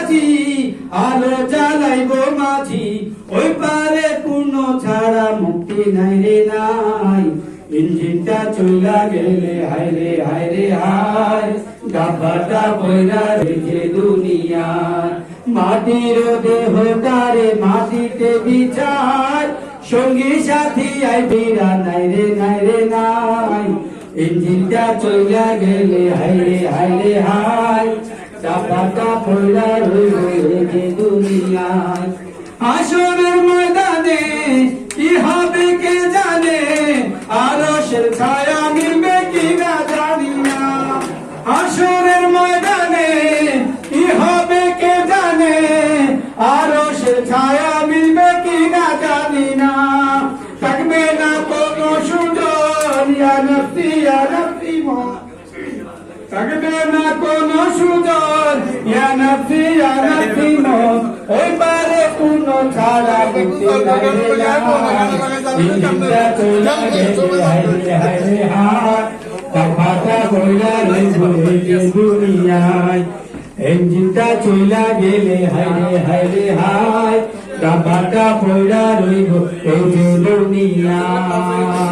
বাজি আলো জ্বালাইবো মাঝি ওই পারে পূর্ণ ছাড়া মুক্তি নাই রে নাই ইঞ্জিনটা চইলা গেলে হায় রে হায় রে হায় ডাব্বাটা বইরা রেখে দুনিয়ায় মাটির দেহ তারে মাটিতে বিছায় সঙ্গী সাথী আই বিরা নাই রে নাই রে নাই ইঞ্জিনটা চইলা গেলে হায় রে হায় রে হায় ডাব্বাটা বইরা রেখে দুনিয়ায় হাসরের ময়দানে কি হবে কে জানে আরশের ছায়া মিলবে কি না জানি না হাসরের ময়দানে কি হবে কে জানে আরশের ছায়া মিলবে কি না জানি না থাকবে না কোনো সুযোগ ইয়া নফসি থাকবে না কোনো সুযোগ ইয়া নফসি মন ওই পারে কোনো ছাড়া মুক্তি ইঞ্জিনটা চলে গেলে হায় হায় হায় ডাব্বাটা বইরা রইবো দুনিয়ায় ইঞ্জিনটা চলে গেলে হায় হায় হায় ডাব্বাটা বইরা রইবো দুনিয়ায়